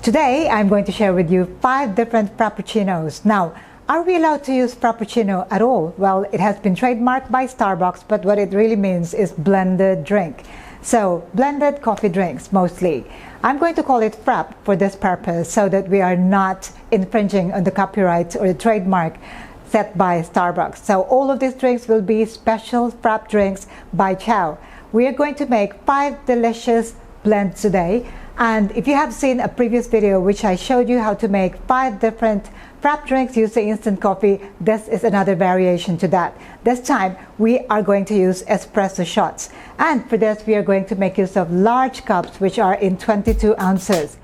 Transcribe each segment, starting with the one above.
Today, I'm going to share with you 5 different Frappuccinos. Now, are we allowed to use Frappuccino at all? Well, it has been trademarked by Starbucks, but what it really means is blended drink. So, blended coffee drinks, mostly. I'm going to call it Frappe for this purpose so that we are not infringing on the copyright or the trademark set by Starbucks. So, all of these drinks will be special Frappe drinks by Chao. We are going to make 5 delicious blends today. And if you have seen a previous video which I showed you how to make 5 different Frappe drinks using instant coffee, this is another variation to that. This time we are going to use espresso shots. And for this we are going to make use of large cups which are in 22 ounces.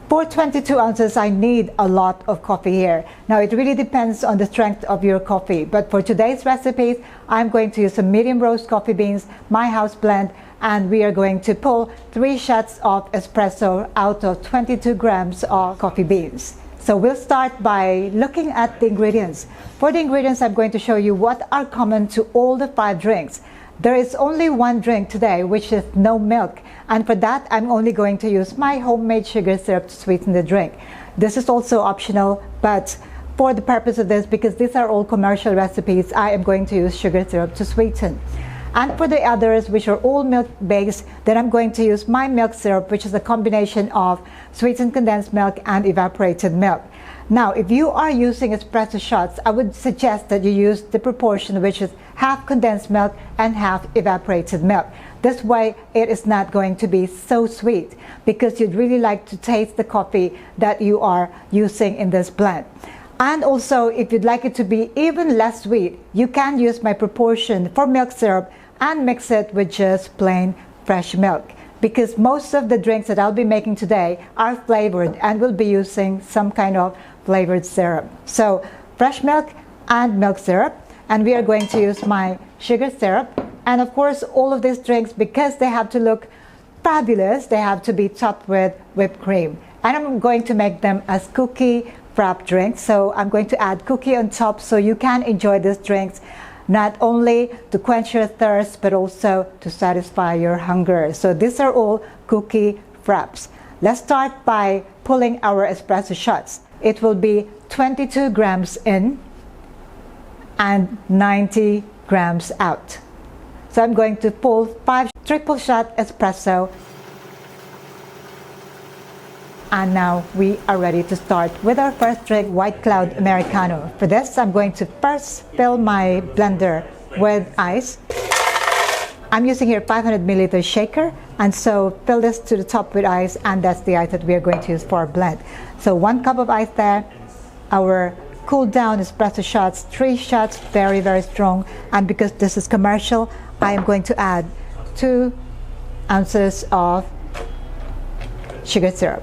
For 22 ounces, I need a lot of coffee here. Now, it really depends on the strength of your coffee. But for today's recipes, I'm going to use some medium roast coffee beans, my house blend, and we are going to pull 3 shots of espresso out of 22 grams of coffee beans. So we'll start by looking at the ingredients. For the ingredients, I'm going to show you what are common to all the 5 drinks. There is only one drink today, which is no milk. And for that, I'm only going to use my homemade sugar syrup to sweeten the drink. This is also optional, but for the purpose of this, because these are all commercial recipes, I am going to use sugar syrup to sweeten. And for the others, which are all milk-based, then I'm going to use my milk syrup, which is a combination of sweetened condensed milk and evaporated milk. Now, if you are using espresso shots, I would suggest that you use the proportion which is half condensed milk and half evaporated milk. This way, it is not going to be so sweet because you'd really like to taste the coffee that you are using in this blend. And also, if you'd like it to be even less sweet, you can use my proportion for milk syrup and mix it with just plain fresh milk. Because most of the drinks that I'll be making today are flavored and will be using some kind of flavored syrup. So, fresh milk and milk syrup. And we are going to use my sugar syrup. And of course, all of these drinks, because they have to look fabulous, they have to be topped with whipped cream. And I'm going to make them as cookie Frappe drinks. So I'm going to add cookie on top so you can enjoy these drinks not only to quench your thirst, but also to satisfy your hunger. So these are all cookie Frappes. Let's start by pulling our espresso shots. It will be 22 grams in and 90 grams out. So I'm going to pull 5 triple shot espresso. And now we are ready to start with our first drink, White Cloud Americano. For this, I'm going to first fill my blender with ice. I'm using here 500 milliliter shaker, and so fill this to the top with ice, and that's the ice that we are going to use for our blend. So 1 cup of ice there, our cooled down espresso shots, 3 shots, very, very strong. And because this is commercial, I am going to add 2 ounces of sugar syrup.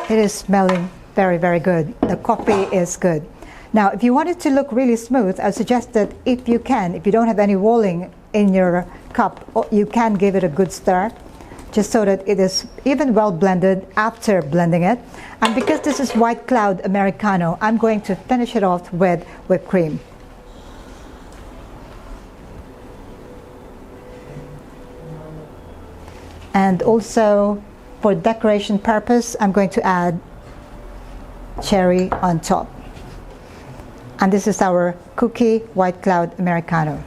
It is smelling very, very good. The coffee is good. Now, if you want it to look really smooth, I suggest that if you don't have any walling in your cup, you can give it a good stir, just so that it is even well blended after blending it. And because this is White Cloud Americano, I'm going to finish it off with whipped cream. And also, for decoration purpose, I'm going to add cherry on top. And this is our cookie White Cloud Americano.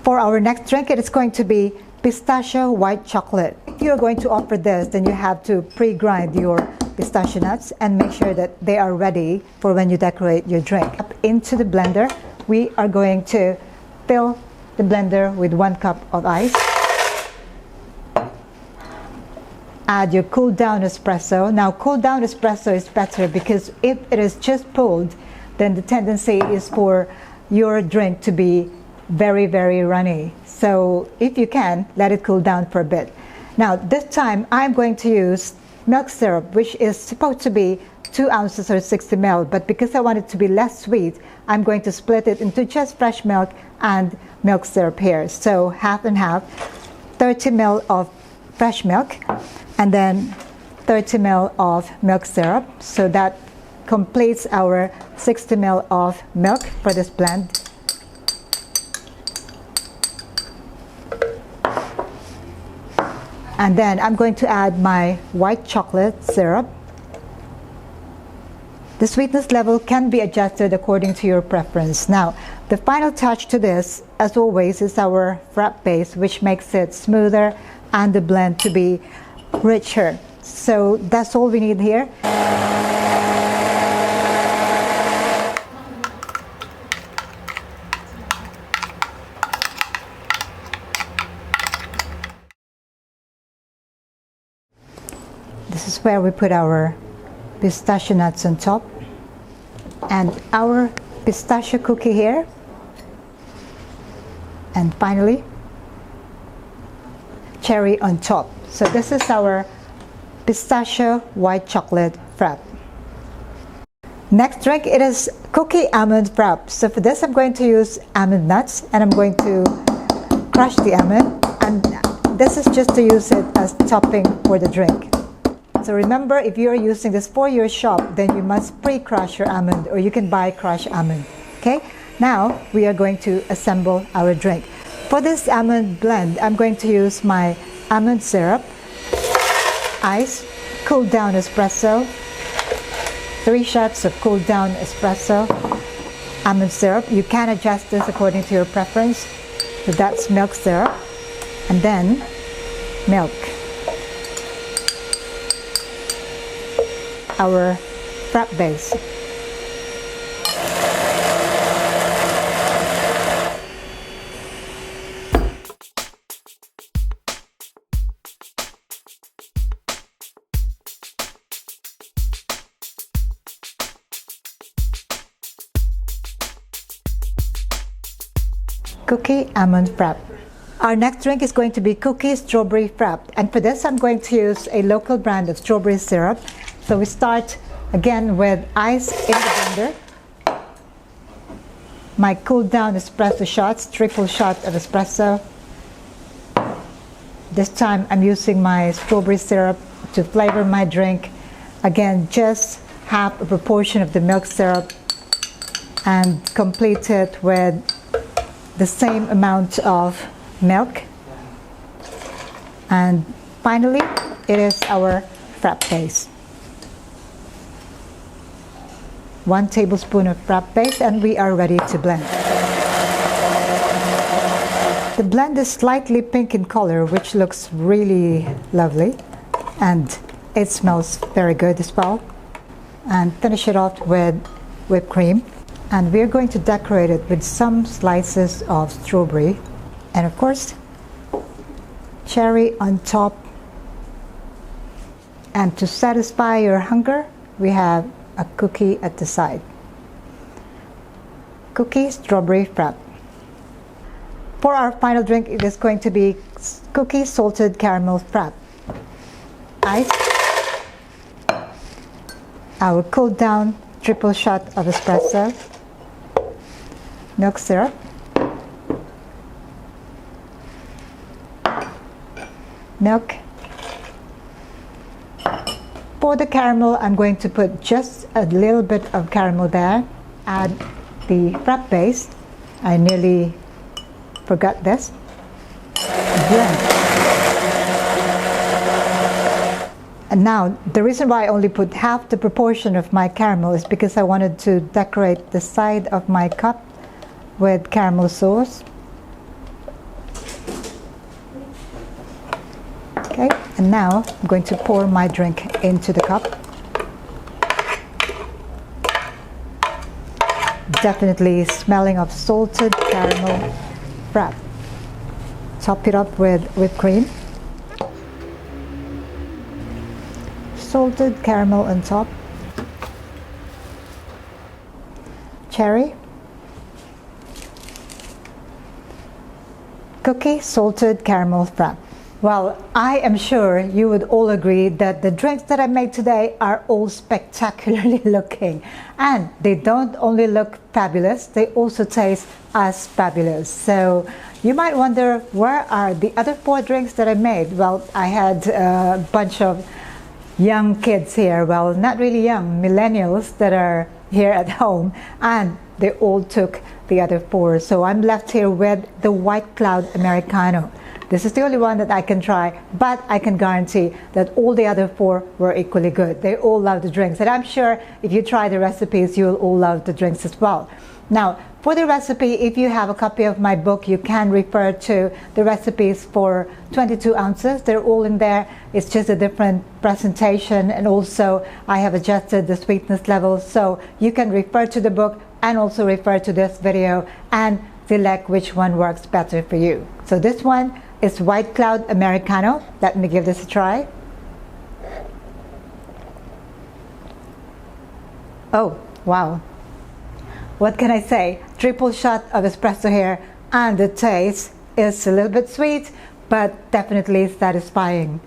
For our next drink, it is going to be pistachio white chocolate. If you're going to offer this, then you have to pre-grind your pistachio nuts and make sure that they are ready for when you decorate your drink. Up into the blender, we are going to fill the blender with 1 cup of ice. Add your cooled down espresso. Now, cooled down espresso is better because if it is just pulled, then the tendency is for your drink to be very, very runny. So if you can, let it cool down for a bit. Now, this time I'm going to use milk syrup, which is supposed to be 2 ounces or 60 ml, but because I want it to be less sweet, I'm going to split it into just fresh milk and milk syrup here. So half and half, 30 ml of fresh milk, and then 30 ml of milk syrup. So that completes our 60 ml of milk for this blend. And then I'm going to add my white chocolate syrup. The sweetness level can be adjusted according to your preference. Now, the final touch to this, as always, is our frappe base, which makes it smoother and the blend to be richer. So that's all we need here. This is where we put our pistachio nuts on top and our pistachio cookie here, and finally cherry on top. So this is our pistachio white chocolate frappe. Next drink, it is cookie almond frappe. So for this I'm going to use almond nuts, and I'm going to crush the almond, and this is just to use it as topping for the drink. So remember, if you are using this for your shop, then you must pre-crush your almond, or you can buy crushed almond. Okay, now we are going to assemble our drink. For this almond blend, I'm going to use my almond syrup, ice, cooled down espresso, 3 shots of cooled down espresso, almond syrup. You can adjust this according to your preference. So that's milk syrup, and then milk. Our frappe base. Cookie almond frappe. Our next drink is going to be cookie strawberry frappe, and for this I'm going to use a local brand of strawberry syrup. So we start again with ice in the blender, my cooled down espresso shots, triple shot of espresso. This time I'm using my strawberry syrup to flavor my drink. Again, just half a proportion of the milk syrup, and complete it with the same amount of milk. And finally, it is our frappe base. 1 tablespoon of frappe base, and we are ready to blend. The blend is slightly pink in color, which looks really lovely, and it smells very good as well. And finish it off with whipped cream, and we're going to decorate it with some slices of strawberry, and of course cherry on top. And to satisfy your hunger, we have a cookie at the side. Cookie strawberry frappe. For our final drink, it is going to be cookie salted caramel frappe. Ice, our cooled down triple shot of espresso, milk syrup, milk. For the caramel, I'm going to put just a little bit of caramel there. Add the frappe base. I nearly forgot this. Blend. And now, the reason why I only put half the proportion of my caramel is because I wanted to decorate the side of my cup with caramel sauce. Okay, and now I'm going to pour my drink into the cup. Definitely smelling of salted caramel frappe. Top it up with whipped cream. Salted caramel on top. Cherry. Cookie salted caramel frappe. Well, I am sure you would all agree that the drinks that I made today are all spectacularly looking. And they don't only look fabulous, they also taste as fabulous. So You might wonder, where are the other 4 drinks that I made? Well, I had a bunch of young kids here, well, not really young, millennials that are here at home, and they all took the other 4. So I'm left here with the White Cloud Americano. This is the only one that I can try, but I can guarantee that all the other 4 were equally good. They all love the drinks, and I'm sure if you try the recipes, you'll all love the drinks as well. Now, for the recipe, if you have a copy of my book, you can refer to the recipes for 22 ounces. They're all in there. It's just a different presentation, and also I have adjusted the sweetness levels, so you can refer to the book and also refer to this video and select which one works better for you. So this one is White Cloud Americano. Let me give this a try. Oh, wow. What can I say? Triple shot of espresso here, and the taste is a little bit sweet, but definitely satisfying.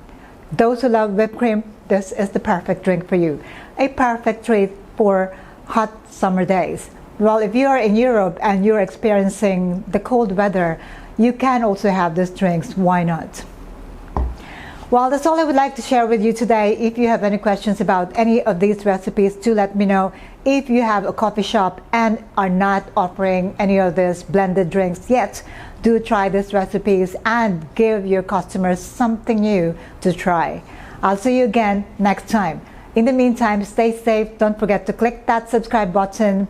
Those who love whipped cream, this is the perfect drink for you. A perfect treat for hot summer days. Well, if you are in Europe and you're experiencing the cold weather, you can also have these drinks. Why not? Well, that's all I would like to share with you today. If you have any questions about any of these recipes, do let me know. If you have a coffee shop and are not offering any of these blended drinks yet, do try these recipes and give your customers something new to try. I'll see you again next time. In the meantime, stay safe. Don't forget to click that subscribe button.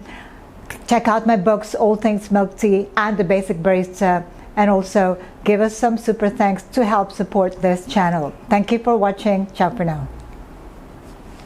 Check out my books, All Things Milk Tea and The Basic Barista, and also give us some super thanks to help support this channel. Thank you for watching. Ciao for now.